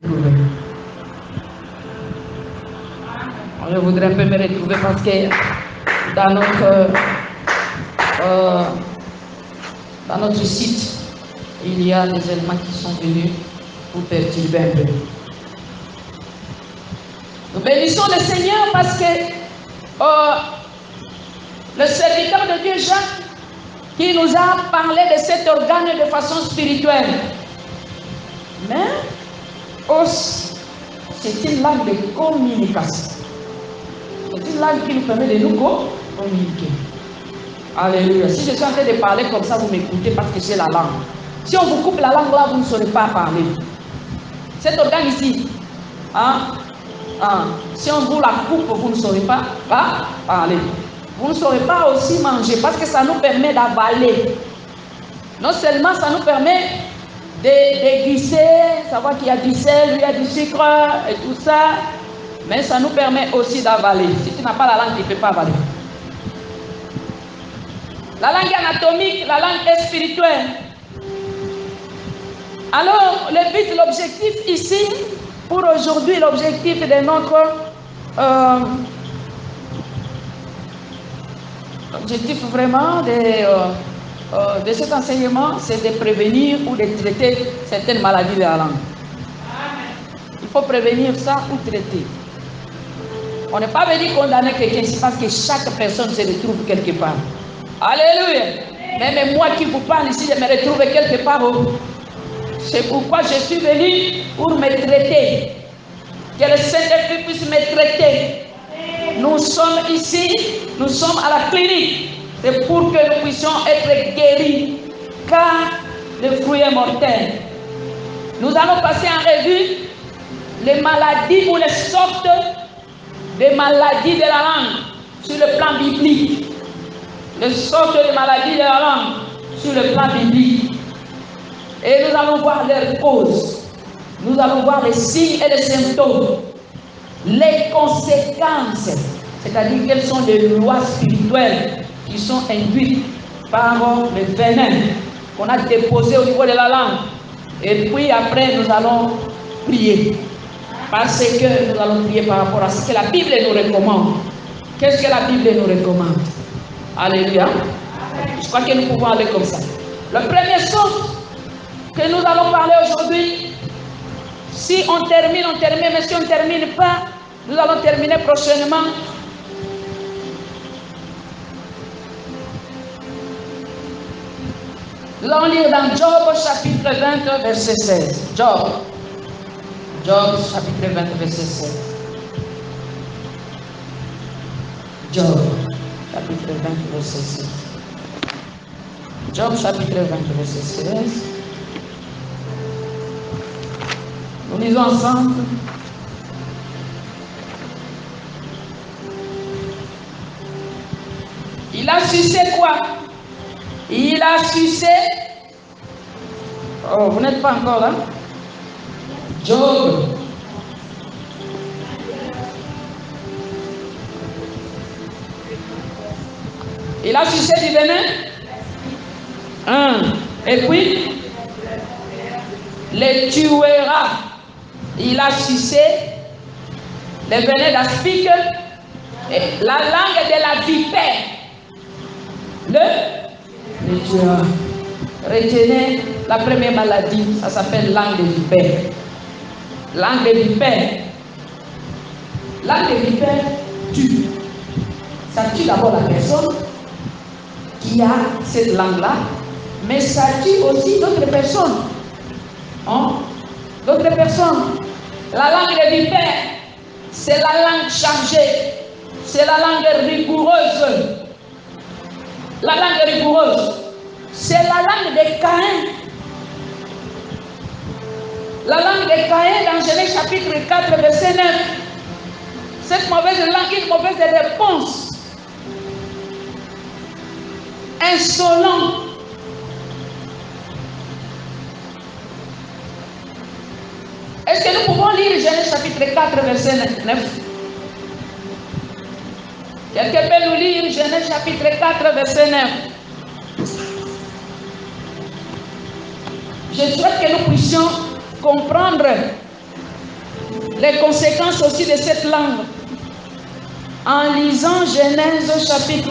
Je voudrais un peu me retrouver parce que dans notre site, il y a des éléments qui sont venus pour perturber un peu. Nous bénissons le Seigneur parce que le serviteur de Dieu Jacques, qui nous a parlé de cet organe de façon spirituelle, mais aussi c'est une langue de communication. C'est une langue qui nous permet de nous communiquer. Alléluia. Si je suis en train de parler comme ça, vous m'écoutez parce que c'est la langue. Si on vous coupe la langue là, vous ne saurez pas parler. Cet organe ici, si on vous la coupe, vous ne saurez pas parler. Vous ne saurez pas aussi manger parce que ça nous permet d'avaler. Non seulement ça nous permet de déguster, savoir qu'il y a du sel, il y a du sucre et tout ça, mais ça nous permet aussi d'avaler. Si tu n'as pas la langue, tu ne peux pas avaler. La langue anatomique, la langue est spirituelle. Alors, le but, l'objectif ici, pour aujourd'hui, l'objectif de notre... l'objectif vraiment de cet enseignement, c'est de prévenir ou de traiter certaines maladies de la langue. Il faut prévenir ça ou traiter. On n'est pas venu condamner quelqu'un, c'est parce que chaque personne se retrouve quelque part. Alléluia. Même moi qui vous parle ici, je me retrouve quelque part. C'est pourquoi je suis venu pour me traiter. Que le Saint-Esprit puisse me traiter. Nous sommes ici, nous sommes à la clinique. C'est pour que nous puissions être guéris. Car le fruit est mortel. Nous allons passer en revue les maladies ou les sortes de maladies de la langue sur le plan biblique. Les sortes de maladies de la langue sur le plan biblique. Et nous allons voir leurs causes. Nous allons voir les signes et les symptômes. Les conséquences, c'est-à-dire quelles sont les lois spirituelles qui sont induites par le venin qu'on a déposé au niveau de la langue. Et puis après, nous allons prier. Parce que nous allons prier par rapport à ce que la Bible nous recommande. Qu'est-ce que la Bible nous recommande? Alléluia. Je crois que nous pouvons aller comme ça. Le premier chose que nous allons parler aujourd'hui, si on termine, mais si on ne termine pas, nous allons terminer prochainement. Nous allons lire dans Job chapitre 20, verset 16. Job chapitre 20, verset 16. Job chapitre 20, verset 16. Job chapitre 20, verset 16. Nous lisons ensemble. Il a sucé quoi? Il a sucé. Oh, vous n'êtes pas encore là? Job. Il a sucé du venin. Et puis, les tuera. Il a sucé le venin d'aspic, la langue de la vipère. Le tuera. Retenez la première maladie, ça s'appelle langue de vipère. Langue de vipère. Langue de vipère tue. Ça tue d'abord la personne qui a cette langue-là, mais ça tue aussi d'autres personnes. D'autres personnes. La langue de vipère, c'est la langue chargée, c'est la langue rigoureuse. La langue rigoureuse, c'est la langue de Caïn. La langue de Caïn dans Genèse chapitre 4, verset 9. Cette mauvaise langue est une mauvaise réponse. Insolent. Est-ce que nous pouvons lire Genèse chapitre 4, verset 9? Quelqu'un peut nous lire Genèse chapitre 4, verset 9? Je souhaite que nous puissions comprendre défense aussi de cette langue en lisant Genèse chapitre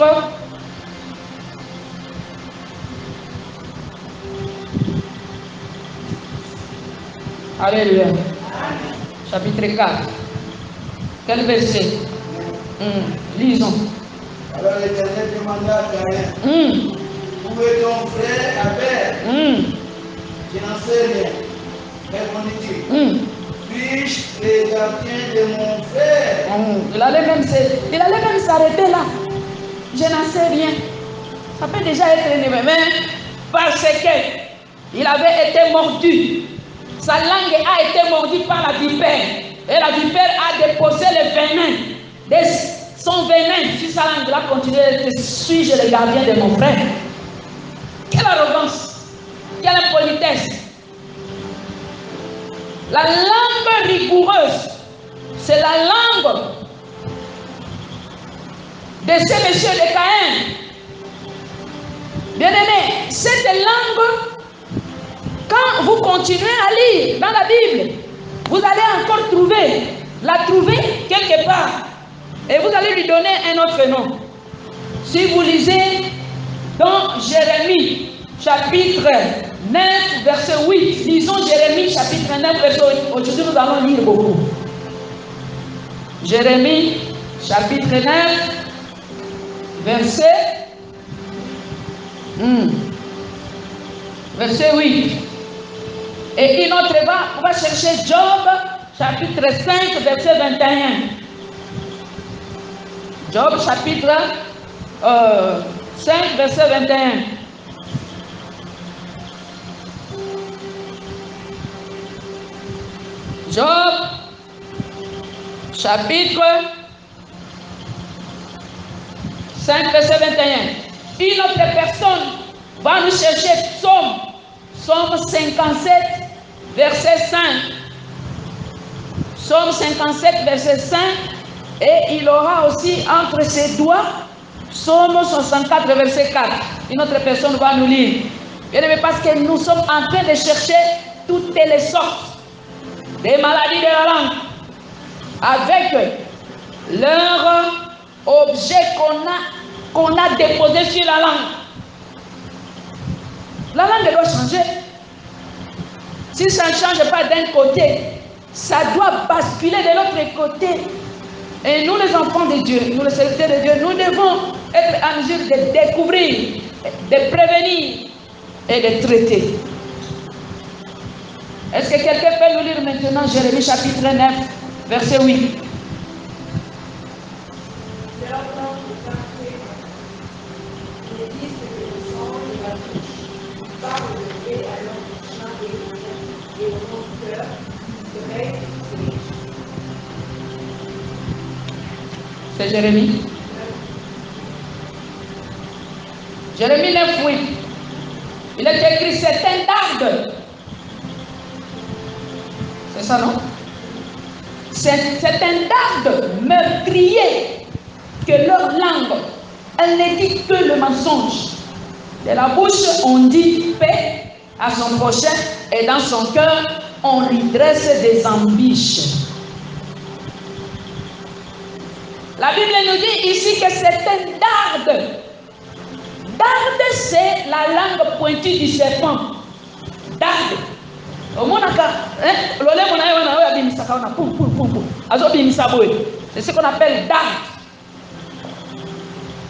4. Quel verset? Lisons. Alors l'Éternel demanda à Caïn, où est ton frère Abel? Je n'en sais rien. Répondit-il. Puis-je les gardiens de mon frère? Il allait même s'arrêter là. Je n'en sais rien. Ça peut déjà être élevé, mais parce qu'il avait été mordu. Sa langue a été mordue par la vipère. Et la vipère a déposé le venin. Son venin sur sa langue a continué de suis-je le gardien de mon frère? Quelle arrogance! Quelle impolitesse! La langue rigoureuse, c'est la langue de ce monsieur de Caïn. Bien-aimé, cette langue, quand vous continuez à lire dans la Bible, vous allez encore la trouver quelque part. Et vous allez lui donner un autre nom. Si vous lisez dans Jérémie, chapitre 9, verset 8. Lisons Jérémie, chapitre 9, verset 8. Aujourd'hui, nous allons lire beaucoup. Jérémie, chapitre 9, verset 8. Et une autre on va chercher Job, chapitre 5, verset 21. Job, chapitre 5, verset 21. Job, chapitre 5, verset 21. Une autre personne va nous chercher Psaume 57, verset 5. Psaume 57, verset 5. Et il aura aussi entre ses doigts Psaume 64, verset 4. Une autre personne va nous lire. Bien aimé, parce que nous sommes en train de chercher toutes les sortes des maladies de la langue avec leur objet qu'on a déposé sur la langue. La langue doit changer. Si ça ne change pas d'un côté, ça doit basculer de l'autre côté. Et nous, les enfants de Dieu, nous, les serviteurs de Dieu, nous devons être en mesure de découvrir, de prévenir et de traiter. Est-ce que quelqu'un peut nous lire maintenant Jérémie chapitre 9, verset 8? C'est Jérémie. Jérémie 9, 8. Il est écrit, c'est un darde. C'est ça, non? C'est un darde meurtrier que leur langue, elle ne dit que le mensonge. De la bouche, on dit paix à son prochain et dans son cœur, on lui dresse des embûches. La Bible nous dit ici que c'est un darde. Darde, c'est la langue pointue du serpent. Darde. C'est ce qu'on appelle darde.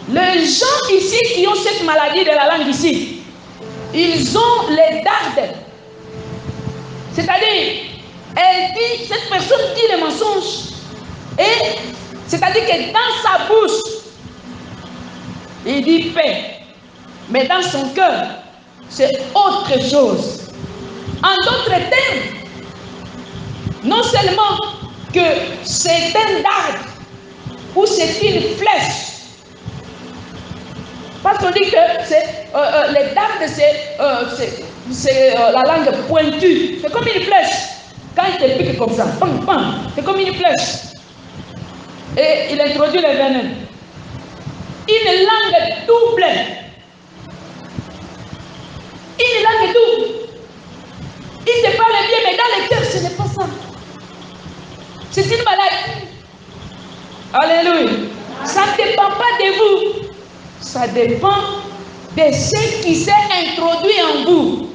Les gens ici qui ont cette maladie de la langue ici, ils ont les dardes. C'est-à-dire, cette personne dit les mensonges. Et c'est-à-dire que dans sa bouche, il dit paix. Mais dans son cœur, c'est autre chose. En d'autres termes, non seulement que c'est un darde ou c'est une flèche. Parce qu'on dit que les dardes, c'est la langue pointue. C'est comme une flèche. Quand il te pique comme ça, pam, pam, c'est comme une flèche. Et il introduit le venin. Une langue double. Une langue double. Il te parle bien, mais dans le cœur, ce n'est pas ça. C'est une maladie. Alléluia. Ça ne dépend pas de vous. Ça dépend de ce qui s'est introduit en vous.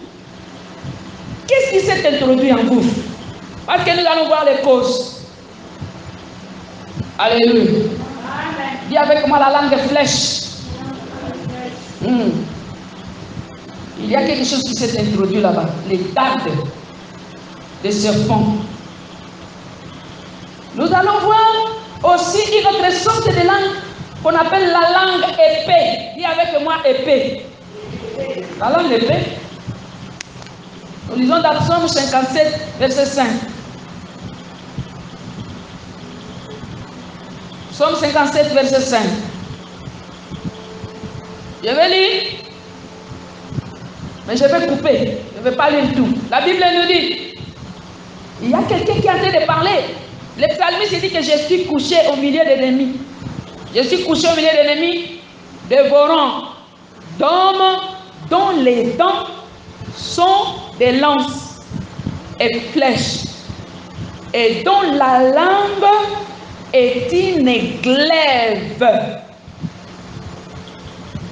Qu'est-ce qui s'est introduit en vous? Parce que nous allons voir les causes. Alléluia. Dis avec moi la langue flèche. Il y a quelque chose qui s'est introduit là-bas. Les dards des serpents. Nous allons voir aussi une autre sorte de langue qu'on appelle la langue épée. Dis avec moi épée. La langue épée. Nous lisons dans Psaume 57, verset 5. Psaume 57, verset 5. Je vais lire, mais je vais couper. Je ne vais pas lire tout. La Bible nous dit, il y a quelqu'un qui est en train de parler. Le psalmiste dit que je suis couché au milieu d'ennemis. Je suis couché au milieu d'ennemis, dévorant d'hommes dont les dents sont des lances et flèches, et dont la langue est une glaive.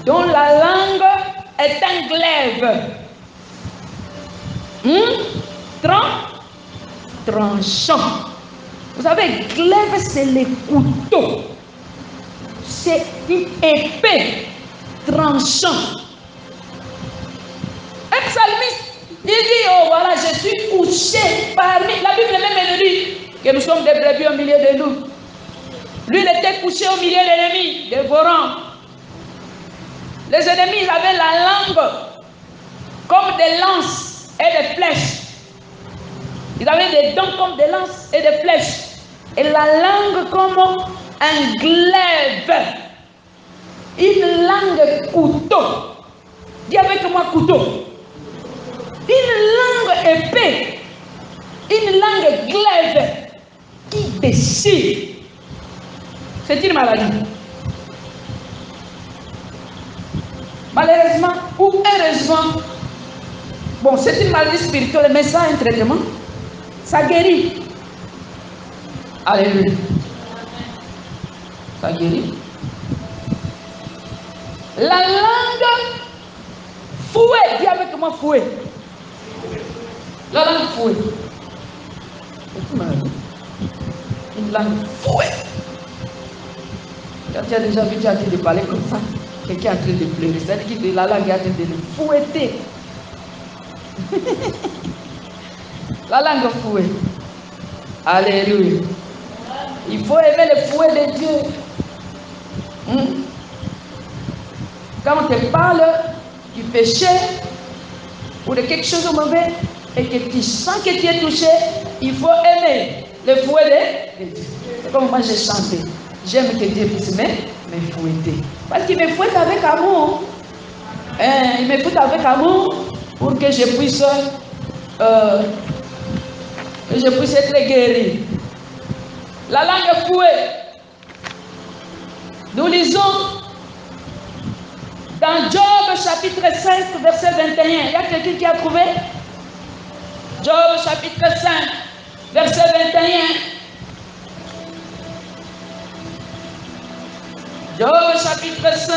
Dont la langue est un glaive. Tranchant. Vous savez, glaive, c'est les couteaux. C'est une épée tranchant. Un psalmiste, il dit, oh voilà, je suis couché parmi. La Bible même nous dit que nous sommes des brebis au milieu de nous. Lui, il était couché au milieu des ennemis, dévorant. Les ennemis avaient la langue comme des lances et des flèches. Ils avaient des dents comme des lances et des flèches. Et la langue comme un glaive. Une langue couteau. Dis avec moi couteau. Une langue épée. Une langue glaive qui déchire. C'est une maladie. Malheureusement ou heureusement, bon, c'est une maladie spirituelle, mais ça a un traitement. Ça guérit. Alléluia. Ça guérit. La langue fouet. Dis avec moi fouet. La langue fouet. C'est une maladie. Une langue fouet. Quand tu as déjà vu, tu as dit de parler comme ça. Quelqu'un est en train de pleurer. C'est-à-dire que la langue est en train de le fouetter. La langue fouet. Alléluia. Il faut aimer le fouet de Dieu. Quand on te parle du péché ou de quelque chose de mauvais et que tu sens que tu es touché, il faut aimer le fouet de Dieu. C'est comme moi j'ai chanté. J'aime que Dieu puisse me fouetter. Parce qu'il me fouette avec amour. Il me fouette avec amour pour que je puisse être guéri. La langue fouet. Nous lisons dans Job chapitre 5, verset 21. Il y a quelqu'un qui a trouvé? Job chapitre 5, verset 21. Job chapitre 5,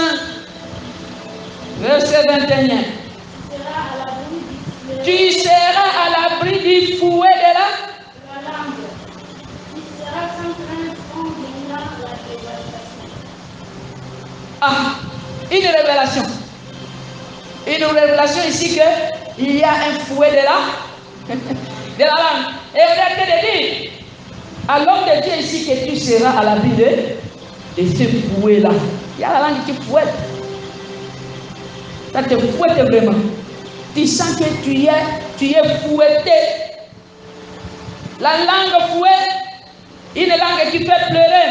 verset 21. Tu seras à l'abri du fouet de la langue. Tu seras sans crainte en dominant la dévastation. Ah, une révélation. Une révélation ici qu'il y a un fouet de la langue. Et on a été dit à l'homme de Dieu ici que tu seras à l'abri de ce fouet-là. Il y a la langue qui fouette. Ça te fouette vraiment. Tu sens que tu es fouetté. La langue fouette, une langue qui fait pleurer.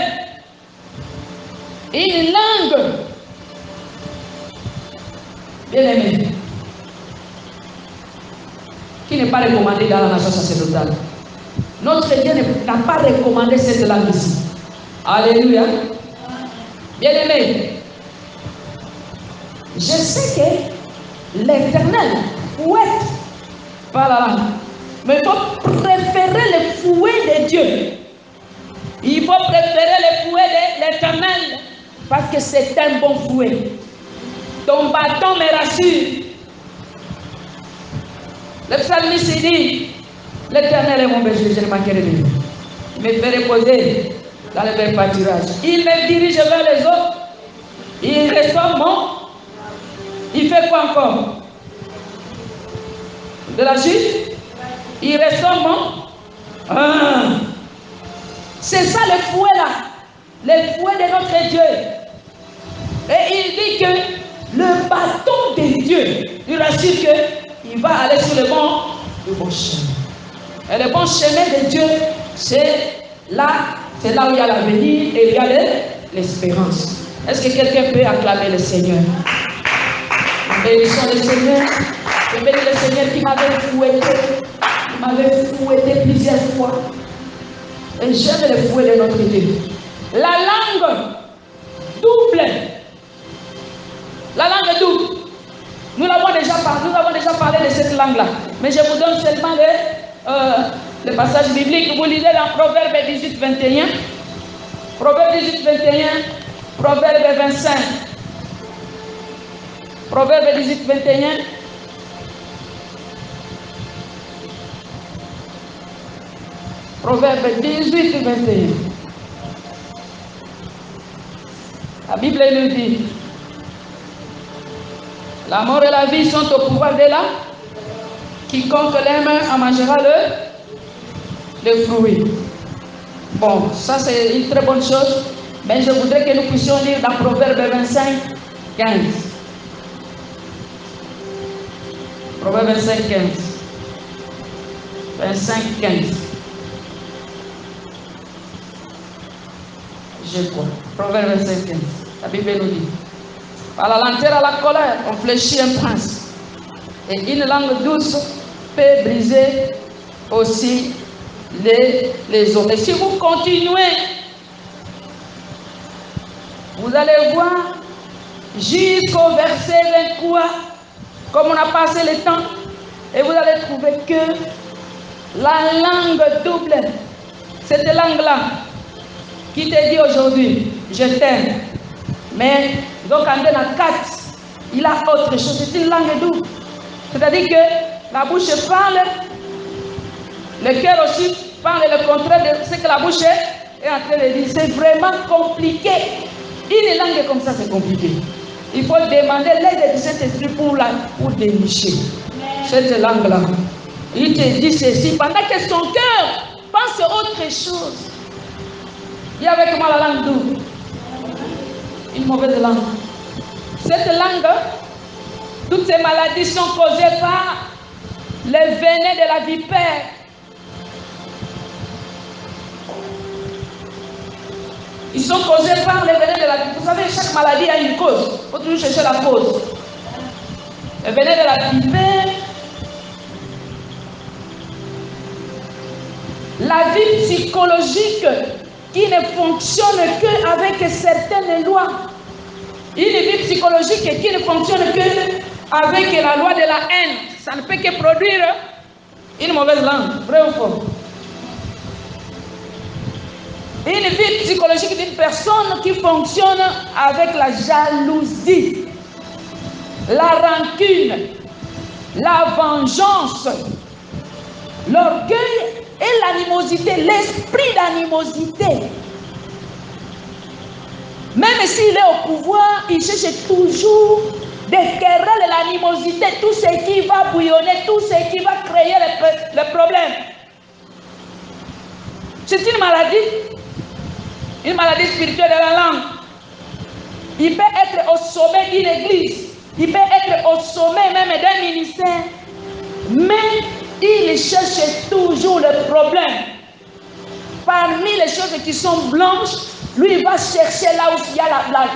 Une langue, bien aimé, qui n'est pas recommandée dans la nation sacerdotale. Notre Dieu n'a pas recommandé cette langue ici. Alléluia. Bien aimé, je sais que l'Éternel fouette par la langue, mais il faut préférer le fouet de Dieu Il faut préférer le fouet de l'Éternel parce que c'est un bon fouet. Ton bâton me rassure. Le psalmiste dit, l'Éternel est mon berger, je ne manquerai de rien. Il me fait reposer dans le vert pâturage. Il me dirige vers les autres. Il restaure mon. Il fait quoi encore? De la chute? Il restaure mon. C'est ça le fouet là. Le fouet de notre Dieu. Et il dit que le bâton de Dieu, il rassure qu'il va aller sur le bon chemin. Et le bon chemin de Dieu, c'est là où il y a l'avenir et il y a l'espérance. Est-ce que quelqu'un peut acclamer le Seigneur? Bénissons le Seigneur. Je bénis le Seigneur qui m'avait fouetté plusieurs fois. Et j'aime le fouet de notre Dieu. La langue double. La langue double. Nous avons déjà parlé de cette langue-là. Mais je vous donne seulement le passage biblique. Vous lisez dans Proverbe 18, 21. Proverbe 18, 21. Proverbe 25. Proverbe 18, 21. Proverbe 18, 21. La Bible nous dit, la mort et la vie sont au pouvoir de là. Quiconque l'aime en mangera le fruit. Bon, ça c'est une très bonne chose. Mais je voudrais que nous puissions lire dans Proverbe 25, 15. Proverbe 25, 15. 25, 15. Je crois. Proverbe 25, 15. La Bible nous dit. Par la lenteur à la colère, on fléchit un prince. Et une langue douce peut briser aussi les hommes. Et si vous continuez, vous allez voir jusqu'au verset 23, comme on a passé le temps, et vous allez trouver que la langue double, cette langue-là, qui te dit aujourd'hui, je t'aime, mais donc en 4, il a autre chose, c'est une langue double. C'est-à-dire que la bouche parle, le cœur aussi parle le contraire de ce que la bouche est en train de dire. C'est vraiment compliqué. Une langue comme ça, c'est compliqué. Il faut demander l'aide du Saint-Esprit pour dénicher cette langue-là. Il te dit ceci, pendant que son cœur pense à autre chose. Il y a avec moi la langue double. Une mauvaise langue. Cette langue, toutes ces maladies sont causées par les venin de la vipère. Ils sont causés par les venin de la vipère. Vous savez, chaque maladie a une cause. Il faut toujours chercher la cause. Les venin de la vipère. La vie psychologique qui ne fonctionne qu'avec certaines lois. Une vie psychologique qui ne fonctionne qu'avec la loi de la haine. Ça ne peut que produire une mauvaise langue. Vrai ou faux? Une vie psychologique d'une personne qui fonctionne avec la jalousie, la rancune, la vengeance, l'orgueil et l'animosité, l'esprit d'animosité. Même s'il est au pouvoir, il cherche toujours des querelles et l'animosité, tout ce qui va bouillonner, tout ce qui va créer le problème. C'est une maladie spirituelle de la langue. Il peut être au sommet d'une église, il peut être au sommet même d'un ministère, mais il cherche toujours le problème. Parmi les choses qui sont blanches, lui il va chercher là où il y a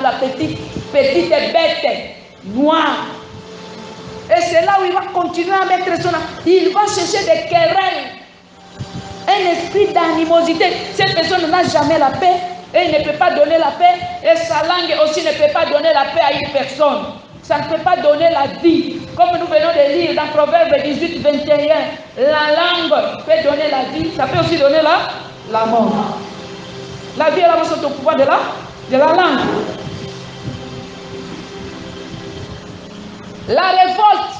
la petite bête noire. Et c'est là où il va continuer à mettre son... Il va chercher des querelles. Un esprit d'animosité. Cette personne n'a jamais la paix. Et il ne peut pas donner la paix. Et sa langue aussi ne peut pas donner la paix à une personne. Ça ne peut pas donner la vie. Comme nous venons de lire dans Proverbe 18, 21. La langue peut donner la vie. Ça peut aussi donner la mort. La vie et la mort sont au pouvoir de la langue. La révolte.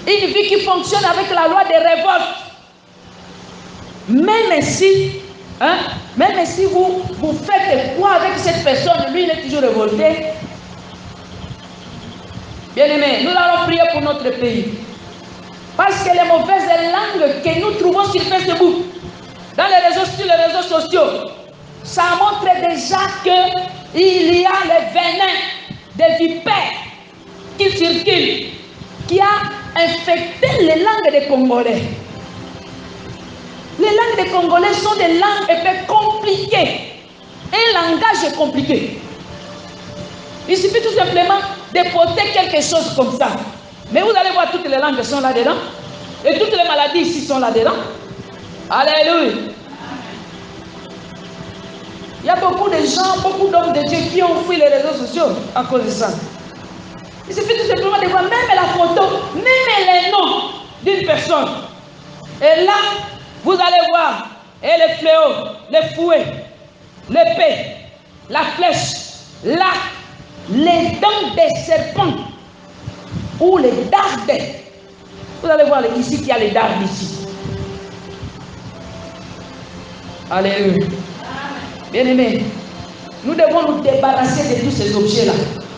Une vie qui fonctionne avec la loi des révoltes. Même si vous faites quoi avec cette personne, lui il est toujours révolté. Bien-aimés, nous allons prier pour notre pays. Parce que les mauvaises langues que nous trouvons sur Facebook, sur les réseaux sociaux, ça montre déjà qu'il y a le venin des vipères qui circulent, qui a infecté les langues des Congolais. Les langues des Congolais sont des langues un peu compliquées. Un langage compliqué. Il suffit tout simplement de porter quelque chose comme ça. Mais vous allez voir, toutes les langues sont là-dedans. Et toutes les maladies ici sont là-dedans. Alléluia. Il y a beaucoup de gens, beaucoup d'hommes de Dieu qui ont fui les réseaux sociaux à cause de ça. Il suffit tout simplement de voir même la photo, même les noms d'une personne. Et là, vous allez voir, et les fléaux, les fouets, l'épée, la flèche, l'arc, les dents des serpents ou les dardes. Vous allez voir ici qu'il y a les dardes ici. Alléluia. Bien-aimés, nous devons nous débarrasser de tous ces objets-là.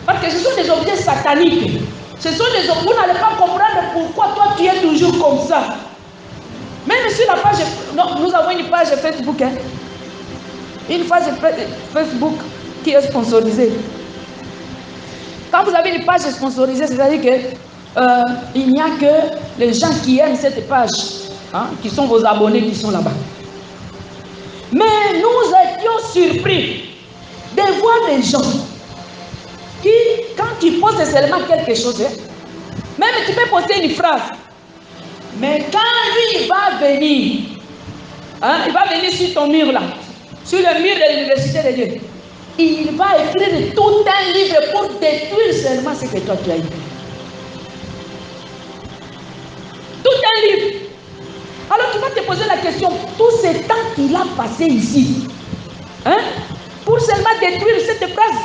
Parce que ce sont des objets sataniques. Ce sont des objets, vous n'allez pas comprendre pourquoi toi tu es toujours comme ça. Même sur la page, non, nous avons une page Facebook. Hein? Une page Facebook qui est sponsorisée. Quand vous avez une page sponsorisée, c'est-à-dire qu'il n'y a que les gens qui aiment cette page, hein, qui sont vos abonnés qui sont là-bas. Mais nous étions surpris de voir des gens qui, quand tu postes seulement quelque chose, hein, même tu peux poster une phrase, mais quand lui il va venir, hein, il va venir sur ton mur là, sur le mur de l'université de Dieu, il va écrire tout un livre pour détruire seulement ce que toi tu as écrit. Tout un livre. Alors tu vas te poser la question, tout ce temps qu'il a passé ici, hein, pour seulement détruire cette phrase.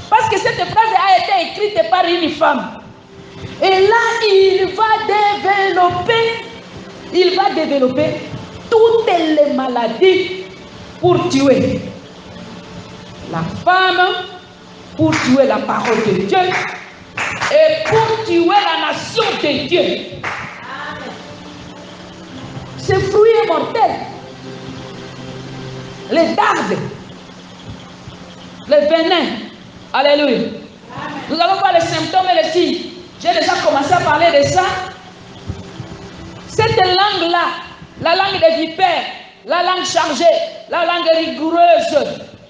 Parce que cette phrase a été écrite par une femme. Et là, il va développer toutes les maladies pour tuer la femme, pour tuer la parole de Dieu et pour tuer la nation de Dieu. Ce fruit est mortel. Les dardes, les venins. Alléluia. Nous allons voir les symptômes et les signes. J'ai déjà commencé à parler de ça. Cette langue-là, la langue des vipères, la langue chargée, la langue rigoureuse,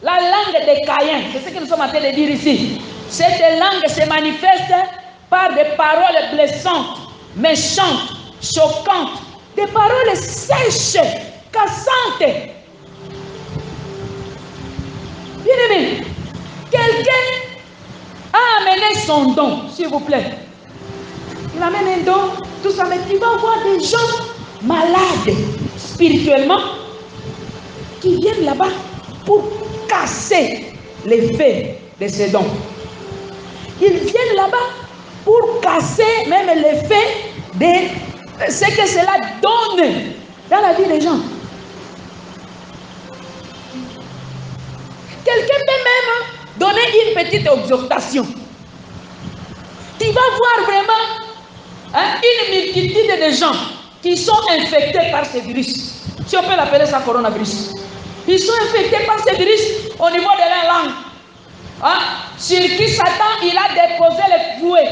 la langue des Caïens, c'est ce que nous sommes en train de dire ici. Cette langue se manifeste par des paroles blessantes, méchantes, choquantes, des paroles sèches, cassantes. Bien-aimé, quelqu'un a amené son don, s'il vous plaît. Il amène un don, tout ça, mais tu vas voir des gens malades spirituellement qui viennent là-bas pour casser l'effet de ces dons. Ils viennent là-bas pour casser même l'effet de ce que cela donne dans la vie des gens. Quelqu'un peut même donner une petite exhortation. Tu vas voir vraiment, hein, une multitude de gens qui sont infectés par ce virus. Si on peut l'appeler ça coronavirus. Ils sont infectés par ce virus au niveau de leur langue. Hein? Sur qui Satan il a déposé les fouets.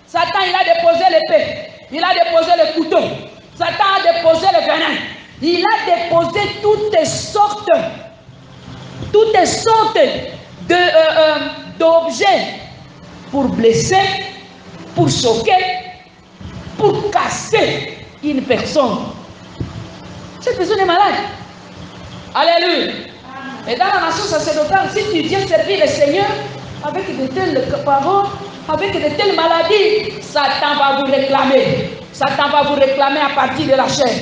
Satan il a déposé l'épée. Il a déposé le couteau. Satan a déposé le venin. Il a déposé toutes sortes d'objets pour blesser, pour choquer, pour casser une personne. Cette personne est malade. Alléluia. Et dans la nation sacerdotale, si tu viens servir le Seigneur avec de telles paroles, avec de telles maladies, Satan va vous réclamer. Satan va vous réclamer à partir de la chair.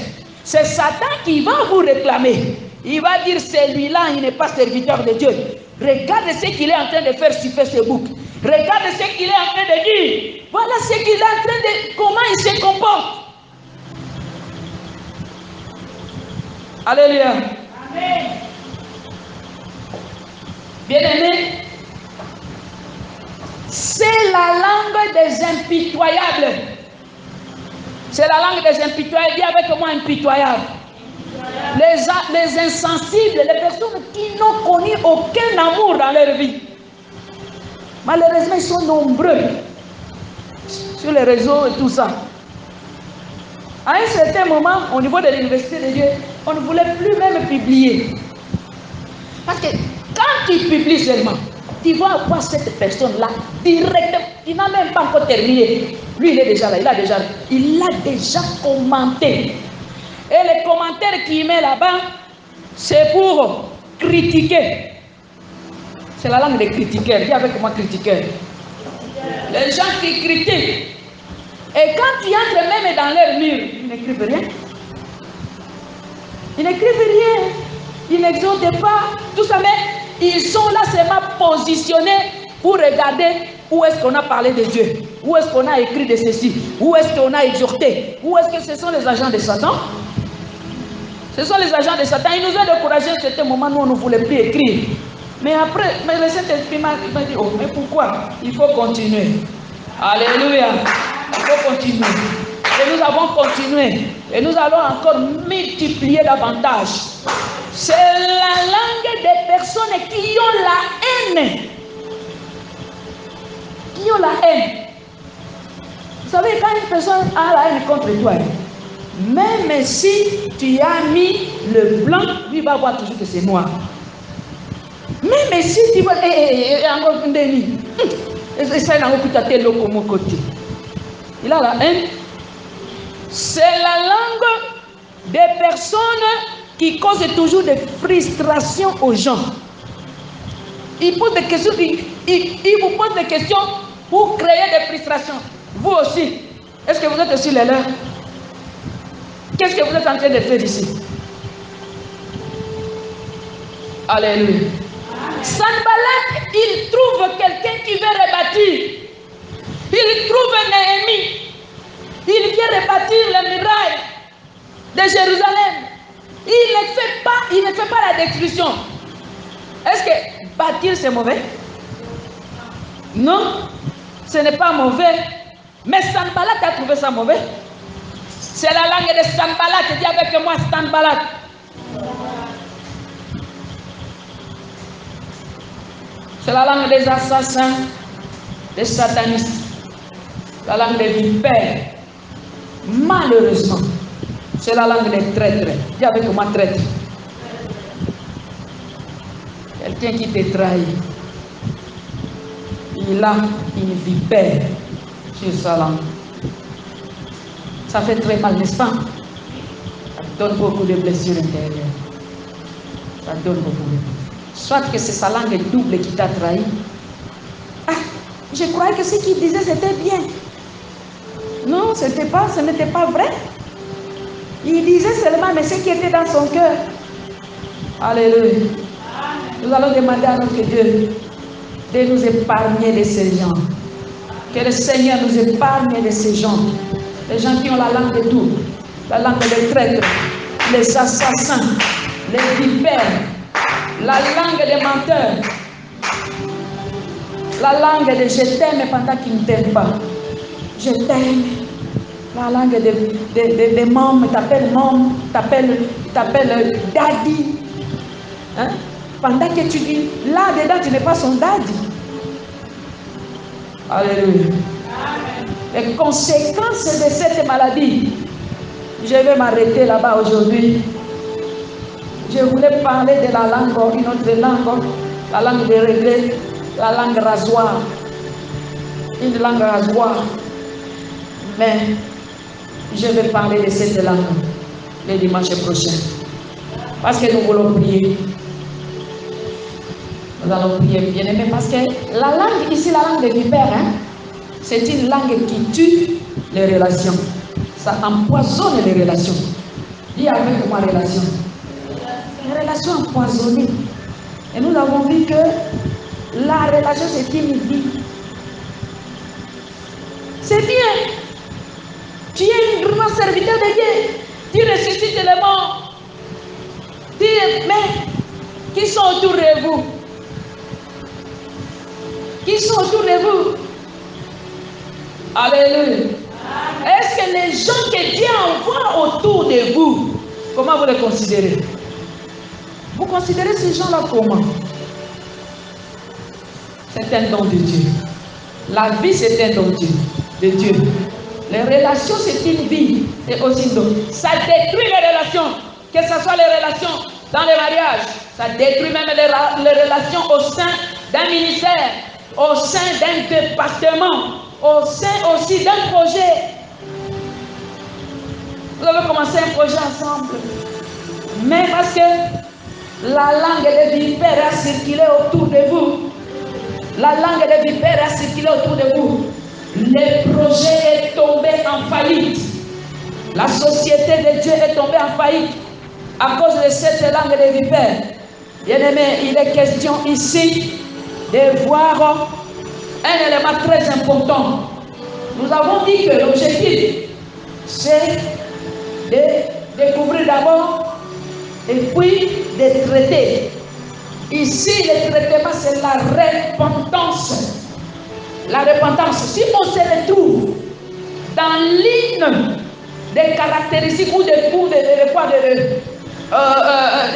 C'est Satan qui va vous réclamer. il va dire celui-là, il n'est pas serviteur de Dieu. Regarde ce qu'il est en train de faire sur Facebook. Regarde ce qu'il est en train de dire. Voilà ce qu'il est en train de... Comment il se comporte. Alléluia. Amen. Bien-aimé, c'est la langue des impitoyables. C'est la langue des impitoyables. Dis avec moi impitoyable. Les insensibles, les personnes qui n'ont connu aucun amour dans leur vie. Malheureusement, ils sont nombreux sur les réseaux et tout ça. À un certain moment, au niveau de l'université de Dieu, on ne voulait plus même publier. Parce que quand tu publies seulement, tu vas voir cette personne-là directement. Il n'a même pas encore terminé. Lui, il est déjà là. Il a déjà commenté. Et les commentaires qu'il met là-bas, c'est pour critiquer. C'est la langue des critiqueurs. Dis avec moi critiqueurs. Les gens qui critiquent. Et quand tu entres même dans leur mur, ils n'écrivent rien. Ils n'écrivent rien. Ils n'exhortent pas. Tout ça, mais ils sont là seulement positionnés pour regarder où est-ce qu'on a parlé de Dieu. Où est-ce qu'on a écrit de ceci. Où est-ce qu'on a exhorté. Où est-ce que ce sont les agents de Satan. Ce sont les agents de Satan. Ils nous ont découragés à certain moment. Nous, on ne voulait plus écrire. Mais après, le Saint-Esprit m'a dit, oh, mais pourquoi? Il faut continuer. Alléluia. Il faut continuer. Et nous avons continué. Et nous allons encore multiplier davantage. C'est la langue des personnes qui ont la haine. Qui ont la haine. Vous savez, quand une personne a la haine contre toi, même si tu as mis le blanc, lui va voir toujours que c'est noir. Même si tu vas... encore un déni. Il a la haine. C'est la langue des personnes qui causent toujours des frustrations aux gens. Ils posent des questions, ils vous posent des questions pour créer des frustrations. Vous aussi, est-ce que vous êtes aussi les leurs? Qu'est-ce que vous êtes en train de faire ici? Alléluia. Sanballat, il trouve quelqu'un qui veut rebâtir. Il trouve Néhémie. Il vient rebâtir les murailles de Jérusalem. Il ne fait pas la destruction. Est-ce que bâtir c'est mauvais? Non, ce n'est pas mauvais. Mais Sanballat a trouvé ça mauvais. C'est la langue de Sanballat. Dis avec moi Sanballat. C'est la langue des assassins, des satanistes, la langue des vipères. Malheureusement, c'est la langue des traîtres. Dis avec moi traître. Quelqu'un qui te trahit, il a une vipère sur sa langue. Ça fait très mal, n'est-ce pas? Ça donne beaucoup de blessures intérieures. Ça donne beaucoup de blessures. Soit que c'est sa langue double qui t'a trahi. Ah, je croyais que ce qu'il disait c'était bien. Non, ce n'était pas vrai. Il disait seulement mais ce qui était dans son cœur. Alléluia. Nous allons demander à notre Dieu de nous épargner de ces gens. Que le Seigneur nous épargne de ces gens. Les gens qui ont la langue double, la langue des traîtres, les assassins, les vipères. La langue des menteurs. La langue de je t'aime pendant qu'il ne t'aime pas. Je t'aime. La langue des mômes, t'appelle môme, t'appelle daddy. Hein? Pendant que tu dis, là-dedans, tu n'es pas son daddy. Alléluia. Les conséquences de cette maladie, je vais m'arrêter là-bas aujourd'hui. Je voulais parler de la langue, une autre langue, la langue des regrets, la langue rasoir. Une langue rasoir. Mais je vais parler de cette langue le dimanche prochain. Parce que nous voulons prier. Nous allons prier bien aimé. Parce que la langue, ici, la langue des vipères, hein, c'est une langue qui tue les relations. Ça empoisonne les relations. Dis avec moi relation. relation empoisonnée. Et nous avons vu que la relation, c'est une vie. C'est bien. Tu es un grand serviteur de Dieu. Tu ressuscites les morts. Mais qui sont autour de vous? Qui sont autour de vous? Alléluia. Est-ce que les gens que Dieu envoie autour de vous, comment vous les considérez? Vous considérez ces gens-là comment? C'est un don de Dieu. La vie, c'est un don de Dieu. Les relations, c'est une vie. C'est aussi un don. Ça détruit les relations. Que ce soit les relations dans les mariages. Ça détruit même les relations au sein d'un ministère, au sein d'un département, au sein aussi d'un projet. Vous avez commencé un projet ensemble. Mais parce que la langue de vipère a circulé autour de vous. La langue de vipère a circulé autour de vous. Le projet est tombé en faillite. La société de Dieu est tombée en faillite à cause de cette langue de vipère. Bien-aimé, il est question ici de voir un élément très important. Nous avons dit que l'objectif, c'est de découvrir d'abord et puis de traiter. Ici, le traitement, c'est la repentance. La repentance. Si on se retrouve dans l'une des caractéristiques ou des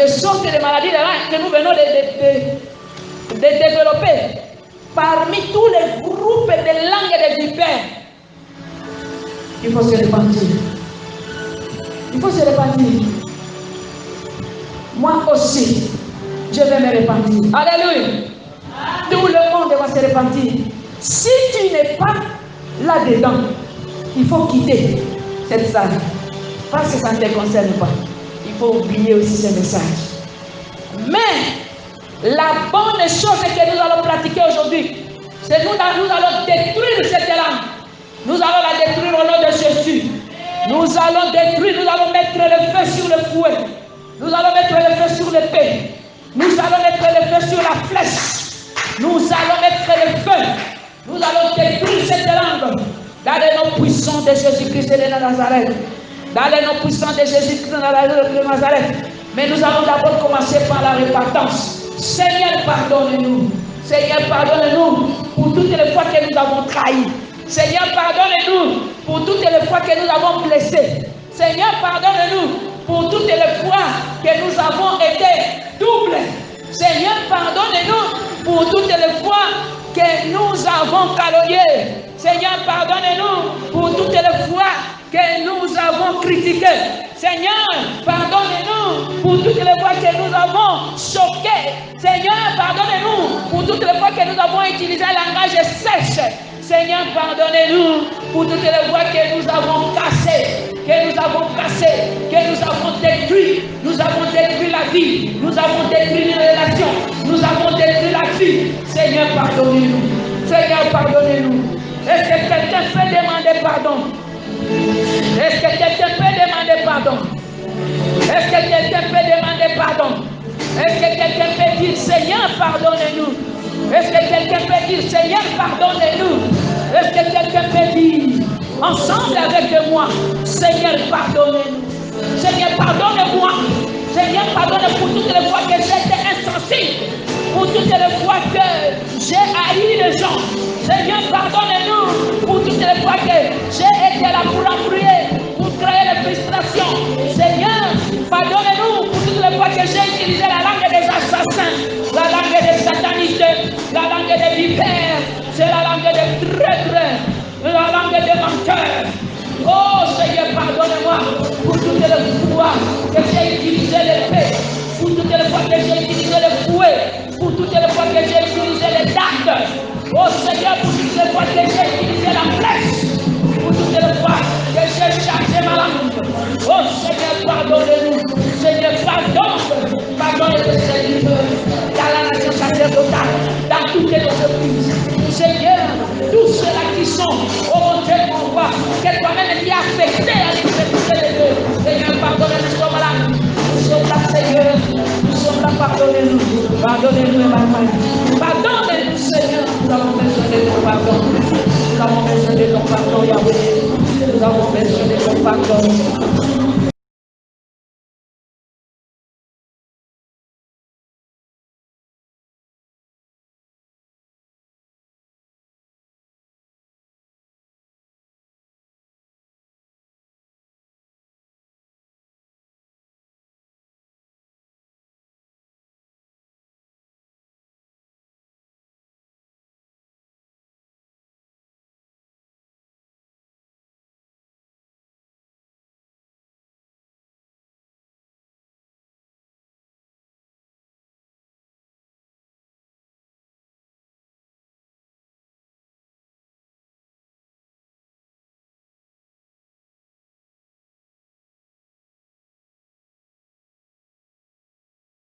sortes de maladies que nous venons de développer, parmi tous les groupes de langues de vipères, il faut se repentir. Il faut se repentir. Moi aussi, je vais me repentir. Alléluia. Tout le monde va se repentir. Si tu n'es pas là-dedans, il faut quitter cette salle. Parce que ça ne te concerne pas. Il faut oublier aussi ce message. Mais la bonne chose que nous allons pratiquer aujourd'hui, c'est que nous allons détruire cette langue. Nous allons la détruire au nom de Jésus. Nous allons détruire, nous allons mettre le feu sur le fouet. Nous allons mettre le feu sur l'épée. Nous allons mettre le feu sur la flèche. Nous allons mettre le feu. Nous allons détruire cette langue dans les noms puissants de Jésus-Christ de Nazareth. Dans les noms puissants de Jésus-Christ de Nazareth. Mais nous allons d'abord commencer par la repentance. Seigneur, pardonne-nous. Seigneur, pardonne-nous pour toutes les fois que nous avons trahi. Seigneur, pardonne-nous pour toutes les fois que nous avons blessé. Seigneur, pardonne-nous pour toutes les fois que nous avons été doubles. Seigneur, pardonne-nous pour toutes les fois que nous avons calomnié. Seigneur, pardonne-nous pour toutes les fois que nous avons critiqué. Seigneur, pardonne-nous pour toutes les fois que nous avons choqué. Seigneur, pardonne-nous pour toutes les fois que nous avons utilisé un langage sèche. Seigneur, pardonnez-nous pour toutes les fois que nous avons cassé, que nous avons détruit. Nous avons détruit la vie, nous avons détruit les relations, nous avons détruit la vie. Seigneur, pardonnez-nous. Seigneur, pardonnez-nous. Est-ce que quelqu'un peut demander pardon? Est-ce que quelqu'un peut demander pardon? Est-ce que quelqu'un peut demander pardon? Est-ce que quelqu'un peut dire Seigneur, pardonnez-nous? Est-ce que quelqu'un peut dire Seigneur, pardonnez-nous? Est-ce que quelqu'un peut dire ensemble avec moi Seigneur, pardonnez-nous? Seigneur, pardonne-moi. Seigneur, pardonne pour toutes les fois que j'ai été insensible, pour toutes les fois que j'ai haï les gens. Seigneur, pardonne-nous pour toutes les fois que j'ai été là pour embrouiller, pour créer la frustration. Seigneur, pardonne-nous pour toutes les fois que j'ai utilisé la langue des assassins, la langue des satanistes, la langue des vipères, c'est la langue des traîtres, la langue des menteurs. Oh Seigneur, pardonne-moi pour toutes les fois que j'ai utilisé l'épée, pour toutes les fois que j'ai utilisé le fouet, pour toutes les fois que j'ai utilisé les dates. Oh Seigneur, pour toutes les fois que j'ai utilisé la flèche, pour toutes les fois que j'ai chargé ma langue. Oh Seigneur, pardonne-nous. Seigneur, pardonne les serviteurs dans la nation sacerdotale, dans toutes les entreprises. Seigneur, tous ceux-là qui sont au Dieu qu'on voit, que toi-même tu as affecté à l'exécuter les deux. Seigneur, pardonne, nous sommes là. Nous sommes là, Seigneur. Nous sommes Pardonnez-nous, maman. Pardonnez-nous, Seigneur. Nous avons besoin de ton pardon. Nous avons besoin de ton pardon, Yahweh. Nous avons besoin de ton pardon.